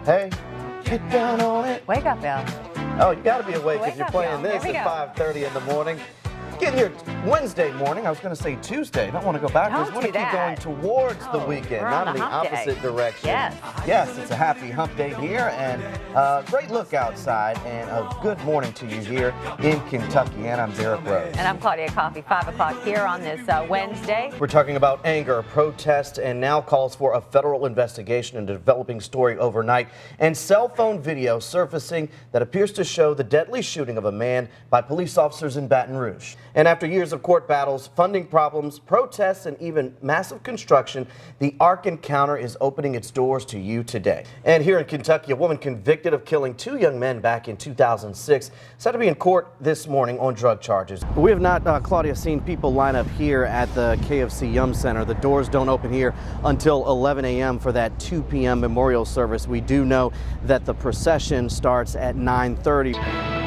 Hey, get down on it. Wake up, Bill. Oh, you got to be awake if you're up, playing y'all. this Here we at 5:30 in the morning. Get here Wednesday morning. I was going to say Tuesday. I don't want to go backwards. I want to keep going towards the weekend, not in the opposite direction. Yes, it's a happy hump day here, and a great look outside, and a good morning to you here in Kentuckiana. I'm Derrick Rose. And I'm Claudia Coffey. 5 o'clock here on this Wednesday. We're talking about anger, protest, and now calls for a federal investigation into a developing story overnight, and cell phone video surfacing that appears to show the deadly shooting of a man by police officers in Baton Rouge. And after years of court battles, funding problems, protests, and even massive construction, the Ark Encounter is opening its doors to you today. And here in Kentucky, a woman convicted of killing 2 young men back in 2006 said to be in court this morning on drug charges. We have not, Claudia, seen people line up here at the KFC Yum Center. The doors don't open here until 11 a.m. for that 2 p.m. memorial service. We do know that the procession starts at 9:30.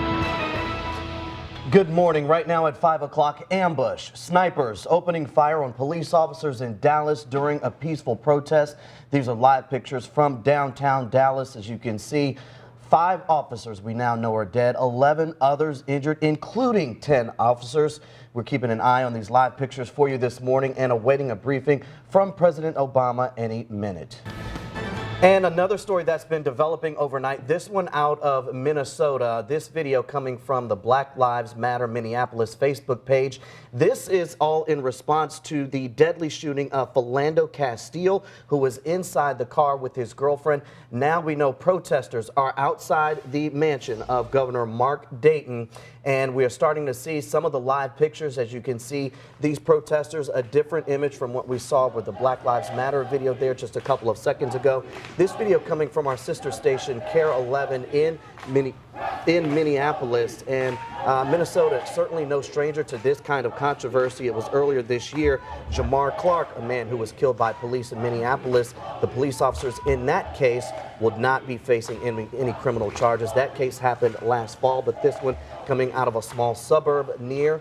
Good morning. Right now at 5 o'clock, ambush. Snipers opening fire on police officers in Dallas during a peaceful protest. These are live pictures from downtown Dallas. As you can see, 5 officers we now know are dead, 11 others injured, including 10 officers. We're keeping an eye on these live pictures for you this morning and awaiting a briefing from President Obama any minute. And another story that's been developing overnight, this one out of Minnesota. This video coming from the Black Lives Matter Minneapolis Facebook page. This is all in response to the deadly shooting of Philando Castile, who was inside the car with his girlfriend. Now we know protesters are outside the mansion of Governor Mark Dayton, and we are starting to see some of the live pictures. As you can see, these protesters, a different image from what we saw with the Black Lives Matter video there just a couple of seconds ago. This video coming from our sister station, KARE 11 in Minneapolis, and Minnesota, certainly no stranger to this kind of controversy. It was earlier this year, Jamar Clark, a man who was killed by police in Minneapolis. The police officers in that case would not be facing any criminal charges. That case happened last fall, but this one coming out of a small suburb near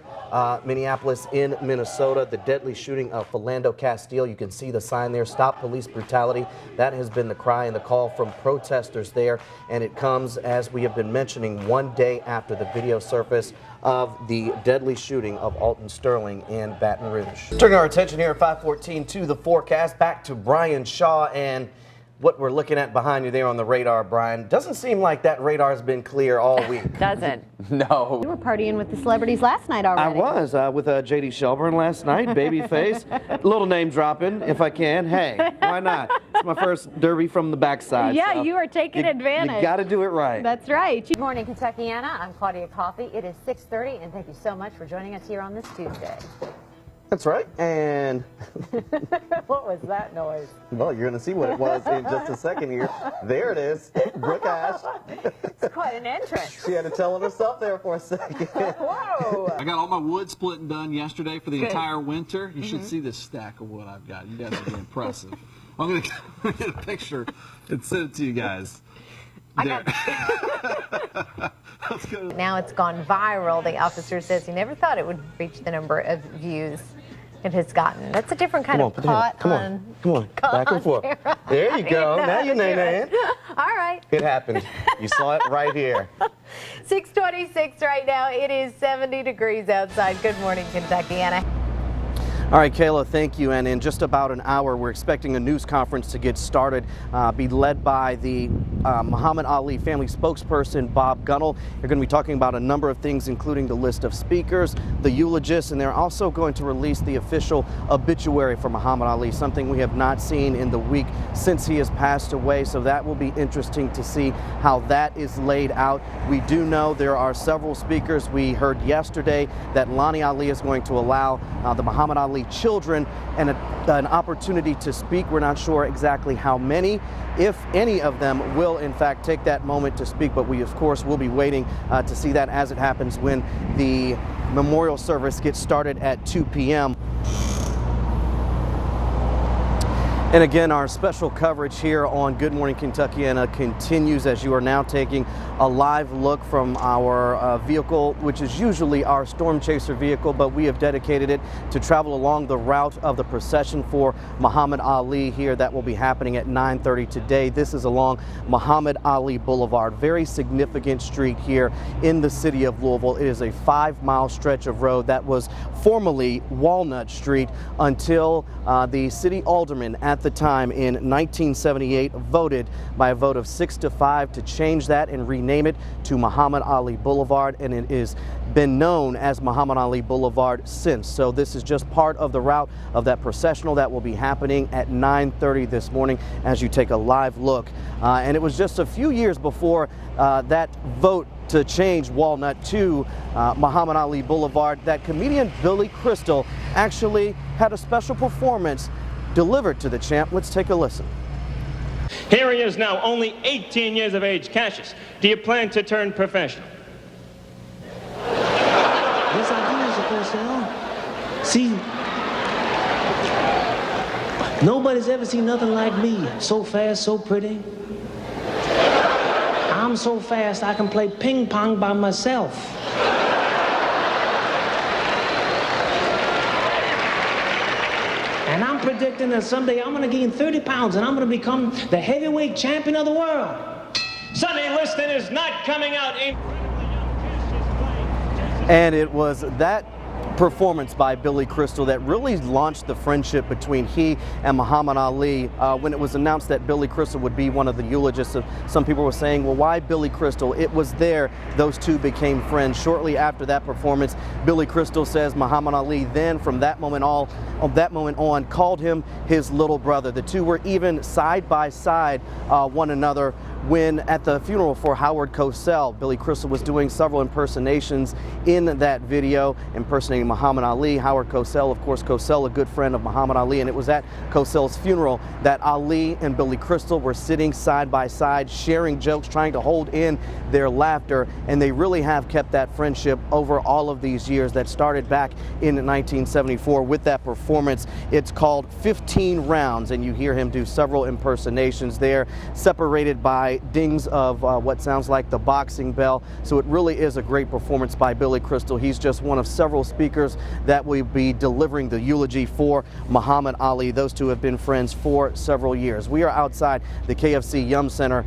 Minneapolis in Minnesota. The deadly shooting of Philando Castile. You can see the sign there, Stop Police Brutality. That has been the cry and the call from protesters there, and it comes, as we have been mentioning, one day after the video surface of the deadly shooting of Alton Sterling in Baton Rouge. Turning our attention here at 5:14 to the forecast, back to Brian Shaw and what we're looking at behind you there on the radar, Brian. Doesn't seem like that radar's been clear all week. Doesn't. No. You were partying with the celebrities last night already. I was with J.D. Shelburne last night, Babyface. Little name dropping, if I can. Hey, why not? It's my first derby from the backside. Yeah, so you are taking advantage. You got to do it right. That's right. Good morning, Kentuckiana. I'm Claudia Coffey. It is 6:30, and thank you so much for joining us here on this Tuesday. That's right, and What was that noise? well, you're going to see what it was in just a second here. There it is, Brooke Ash. It's quite an entrance. She had to tell it herself there for a second. Whoa! I got all my wood splitting done yesterday for the entire winter. You should see this stack of wood I've got. You guys are being impressive. I'm going to get a picture and send it to you guys. There. Let's go. Now it's gone viral. The officer says he never thought it would reach the number of views it has gotten. That's a different kind of caught on. Come on, back and forth. There you go. Now you name it. All right. It happened. You saw it right here. 6:26 right now. It is 70 degrees outside. Good morning, Kentuckiana. All right, Kayla, thank you. And in just about an hour, we're expecting a news conference to get started, be led by the Muhammad Ali family spokesperson, Bob Gunnell. They're going to be talking about a number of things, including the list of speakers, the eulogists, and they're also going to release the official obituary for Muhammad Ali, something we have not seen in the week since he has passed away. So that will be interesting to see how that is laid out. We do know there are several speakers. We heard yesterday that Lonnie Ali is going to allow the Muhammad Ali children and an opportunity to speak. We're not sure exactly how many, if any of them will in fact take that moment to speak, but we of course will be waiting to see that as it happens when the memorial service gets started at 2 p.m. And again, our special coverage here on Good Morning Kentuckiana continues as you are now taking a live look from our vehicle, which is usually our storm chaser vehicle, but we have dedicated it to travel along the route of the procession for Muhammad Ali here. That will be happening at 9:30 today. This is along Muhammad Ali Boulevard, very significant street here in the city of Louisville. It is a 5-mile stretch of road that was formerly Walnut Street until the city alderman at the time in 1978 voted by a vote of 6-5 to change that and rename it to Muhammad Ali Boulevard, and it has been known as Muhammad Ali Boulevard since. So this is just part of the route of that processional that will be happening at 9:30 this morning as you take a live look. And it was just a few years before that vote to change Walnut to Muhammad Ali Boulevard that comedian Billy Crystal actually had a special performance delivered to the champ. Let's take a listen. Here he is now, only 18 years of age. Cassius, do you plan to turn professional? Yes, I do, Mr. Purcell. See, nobody's ever seen nothing like me. So fast, so pretty. I'm so fast I can play ping pong by myself. And I'm predicting that someday I'm going to gain 30 pounds and I'm going to become the heavyweight champion of the world. Sonny Liston is not coming out. And it was that performance by Billy Crystal that really launched the friendship between he and Muhammad Ali. When it was announced that Billy Crystal would be one of the eulogists, some people were saying, well, why Billy Crystal? It was there those two became friends. Shortly after that performance, Billy Crystal says Muhammad Ali then, from that moment on, called him his little brother. The two were even side by side one another when at the funeral for Howard Cosell. Billy Crystal was doing several impersonations in that video, impersonating Muhammad Ali. Howard Cosell, of course, Cosell, a good friend of Muhammad Ali, and it was at Cosell's funeral that Ali and Billy Crystal were sitting side by side, sharing jokes, trying to hold in their laughter, and they really have kept that friendship over all of these years that started back in 1974 with that performance. It's called 15 Rounds, and you hear him do several impersonations there, separated by dings of what sounds like the boxing bell. So it really is a great performance by Billy Crystal. He's just one of several speakers that will be delivering the eulogy for Muhammad Ali. Those two have been friends for several years. We are outside the KFC Yum Center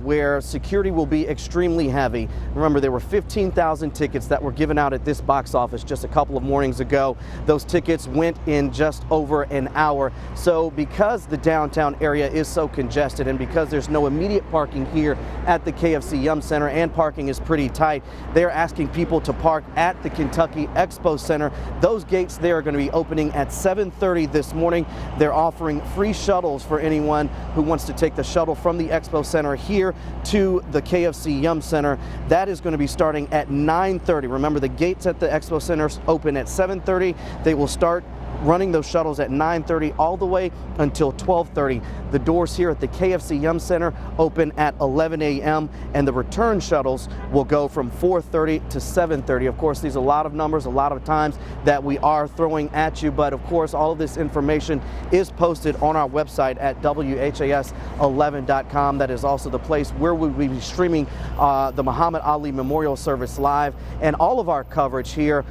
where security will be extremely heavy. Remember, there were 15,000 tickets that were given out at this box office just a couple of mornings ago. Those tickets went in just over an hour. So because the downtown area is so congested and because there's no immediate parking here at the KFC Yum Center and parking is pretty tight, they're asking people to park at the Kentucky Expo Center. Those gates there are going to be opening at 7:30 this morning. They're offering free shuttles for anyone who wants to take the shuttle from the Expo Center here to the KFC Yum Center. That is going to be starting at 9:30. Remember, the gates at the Expo Center open at 7:30. They will start running those shuttles at 9:30 all the way until 12:30. The doors here at the KFC Yum Center open at 11 a.m. and the return shuttles will go from 4:30 to 7:30. Of course, these are a lot of numbers, a lot of times that we are throwing at you, but of course all of this information is posted on our website at WHAS11.com. That is also the place where we will be streaming the Muhammad Ali Memorial Service live and all of our coverage here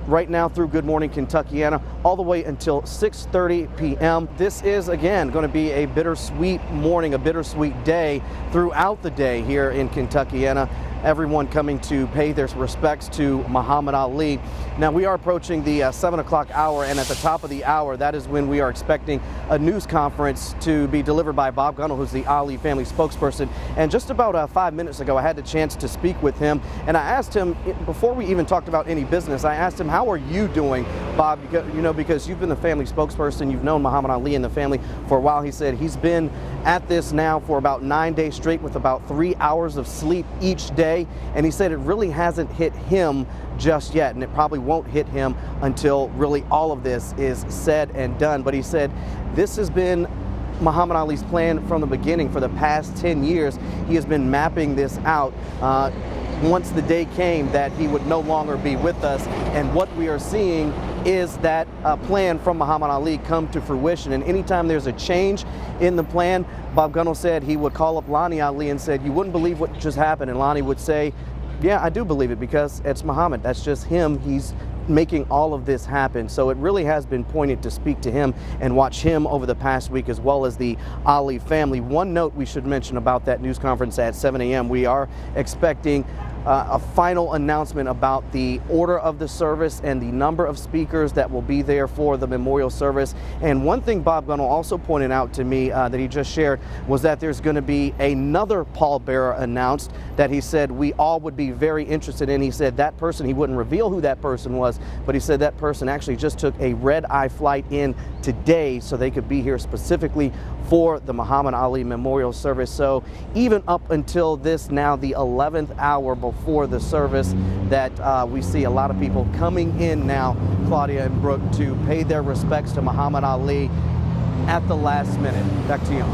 right now through Good Morning Kentuckiana all the way until 6:30 p.m. This is again going to be a bittersweet morning, a bittersweet day throughout the day here in Kentuckiana. Everyone coming to pay their respects to Muhammad Ali. Now we are approaching the 7 o'clock hour, and at the top of the hour, that is when we are expecting a news conference to be delivered by Bob Gunnell, who's the Ali family spokesperson. And just about 5 minutes ago, I had the chance to speak with him, and I asked him, before we even talked about any business, I asked him, how are you doing, Bob? Because you've been the family spokesperson, you've known Muhammad Ali and the family for a while. He said he's been at this now for about 9 days straight with about 3 hours of sleep each day. And he said it really hasn't hit him just yet, and it probably won't hit him until really all of this is said and done. But he said this has been Muhammad Ali's plan from the beginning. For the past 10 years, he has been mapping this out. once the day came that he would no longer be with us. And what we are seeing is that plan from Muhammad Ali come to fruition. And anytime there's a change in the plan, Bob Gunnell said he would call up Lonnie Ali and said, "You wouldn't believe what just happened." And Lonnie would say, "Yeah, I do believe it, because it's Muhammad. That's just him. He's making all of this happen." So it really has been poignant to speak to him and watch him over the past week, as well as the Ali family. One note we should mention about that news conference at 7 a.m. We are expecting a final announcement about the order of the service and the number of speakers that will be there for the memorial service. And one thing Bob Gunnell also pointed out to me that he just shared was that there's going to be another pallbearer announced that he said we all would be very interested in. He said that person, he wouldn't reveal who that person was, but he said that person actually just took a red-eye flight in today so they could be here specifically for the Muhammad Ali memorial service. So even up until this, now the 11th hour before the service, that we see a lot of people coming in now, Claudia and Brooke, to pay their respects to Muhammad Ali at the last minute. Back to you.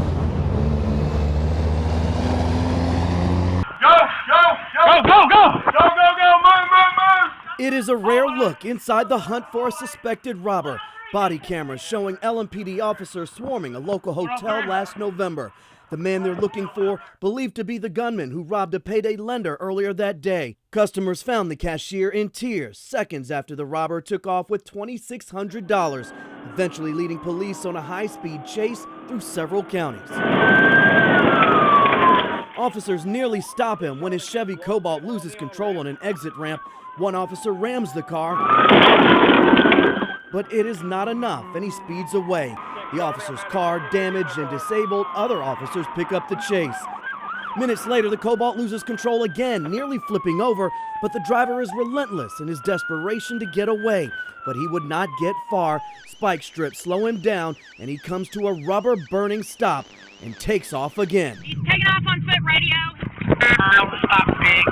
It is a rare look inside the hunt for a suspected robber. Body cameras showing LMPD officers swarming a local hotel last November. The man they're looking for, believed to be the gunman who robbed a payday lender earlier that day. Customers found the cashier in tears seconds after the robber took off with $2,600, eventually leading police on a high-speed chase through several counties. Officers nearly stop him when his Chevy Cobalt loses control on an exit ramp. One officer rams the car, but it is not enough, and he speeds away. The officer's car damaged and disabled. Other officers pick up the chase. Minutes later, the Cobalt loses control again, nearly flipping over, but the driver is relentless in his desperation to get away. But he would not get far. Spike strips slow him down, and he comes to a rubber-burning stop and takes off again. He's taking off on foot, radio. Stop, big.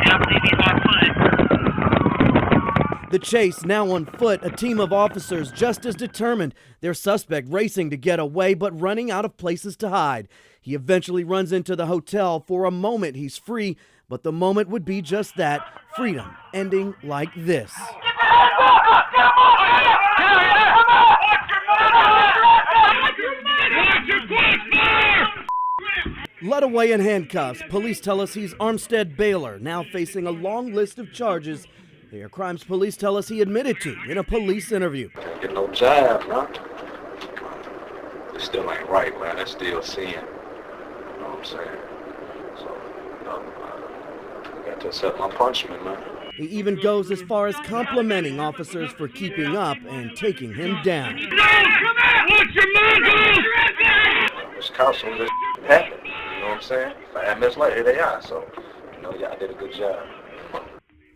I believe he's on foot. The chase now on foot, a team of officers just as determined. Their suspect racing to get away, but running out of places to hide. He eventually runs into the hotel. For a moment, he's free, but the moment would be just that, freedom, ending like this. Led away in handcuffs, police tell us he's Armstead Baylor, now facing a long list of charges. They are crimes police tell us he admitted to in a police interview. Can't get no job, man. It still ain't right, man. It's still sin. You know what I'm saying? So, I got to accept my punishment, man. He even goes as far as complimenting officers for keeping up and taking him down. No, come on! What's your motto? This council, this happened. You know what I'm saying? 5 minutes later, here they are. So, you know, y'all did a good job.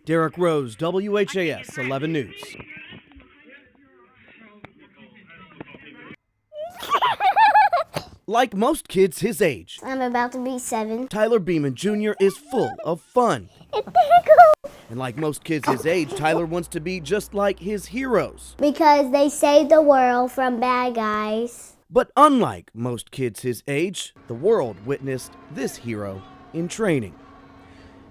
Derrick Rose, WHAS 11 News. Like most kids his age, I'm about to be 7. Tyler Beeman Jr. is full of fun. And like most kids his age, Tyler wants to be just like his heroes. Because they saved the world from bad guys. But unlike most kids his age, the world witnessed this hero in training.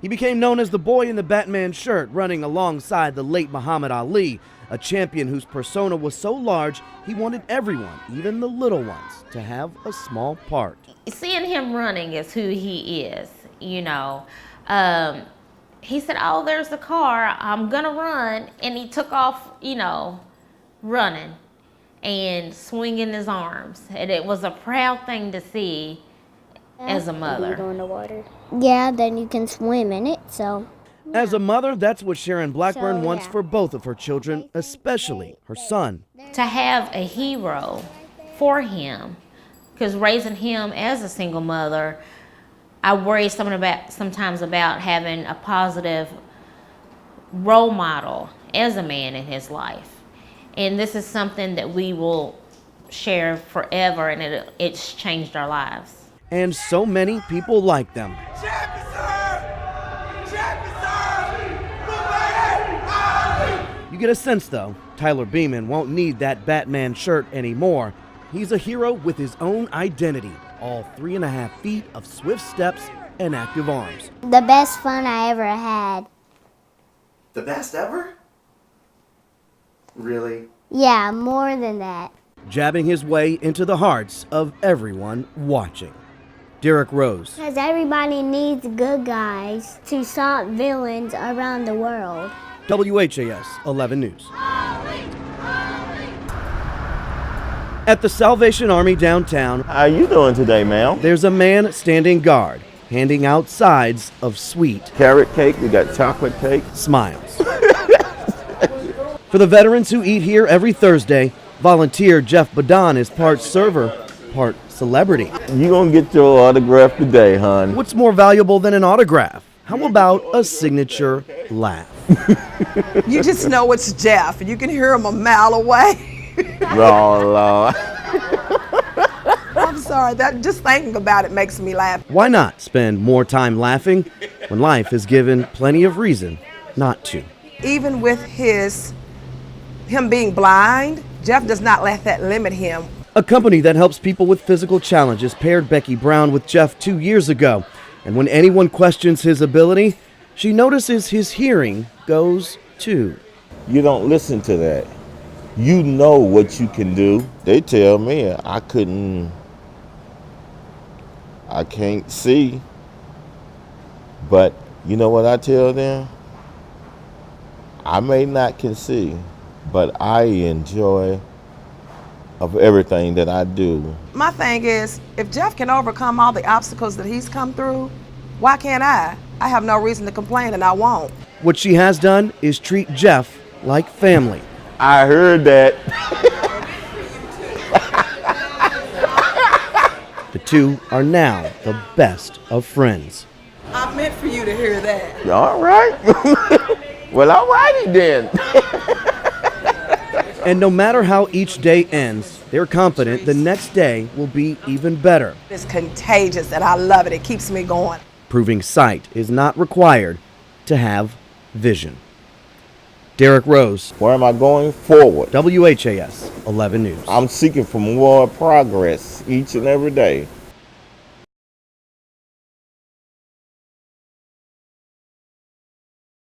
He became known as the boy in the Batman shirt, running alongside the late Muhammad Ali, a champion whose persona was so large he wanted everyone, even the little ones, to have a small part. Seeing him running is who he is, you know. He said, "Oh, there's the car, I'm gonna run," and he took off, you know, running and swinging his arms. And it was a proud thing to see as a mother. You go in the water. Yeah, then you can swim in it, so. As a mother, that's what Sharon Blackburn wants for both of her children, especially her son. To have a hero for him, because raising him as a single mother, I worry sometimes about having a positive role model as a man in his life. And this is something that we will share forever, and it's changed our lives. And so many people like them. You get a sense, though, Tyler Beeman won't need that Batman shirt anymore. He's a hero with his own identity, all 3.5 feet of swift steps and active arms. The best fun I ever had. The best ever? Really? Yeah, more than that. Jabbing his way into the hearts of everyone watching. Derrick Rose. Because everybody needs good guys to stop villains around the world. WHAS 11 News. At the Salvation Army downtown, How are you doing today, ma'am? there's a man standing guard, handing out sides of sweet Carrot cake, we got chocolate cake. smiles. For the veterans who eat here every Thursday, volunteer Jeff Badon is part server, part celebrity. You gonna get your autograph today, hon. What's more valuable than an autograph? How about a signature laugh? You just know it's Jeff. You can hear him a mile away. Oh, Lord. I'm sorry, that just thinking about it makes me laugh. Why not spend more time laughing when life is given plenty of reason not to? Even with him being blind, Jeff does not let that limit him. A company that helps people with physical challenges paired Becky Brown with Jeff 2 years ago. And when anyone questions his ability, she notices his hearing goes too. You don't listen to that. You know what you can do. They tell me I can't see. But you know what I tell them? I may not can see, but I enjoy of everything that I do. My thing is, if Jeff can overcome all the obstacles that he's come through, why can't I? I have no reason to complain, and I won't. What she has done is treat Jeff like family. I heard that. The two are now the best of friends. I meant for you to hear that. All right. Well, all righty then. And no matter how each day ends, they're confident the next day will be even better. It's contagious, and I love it. It keeps me going. Proving sight is not required to have vision. Derrick Rose. Where am I going? Forward. WHAS 11 News. I'm seeking for more progress each and every day.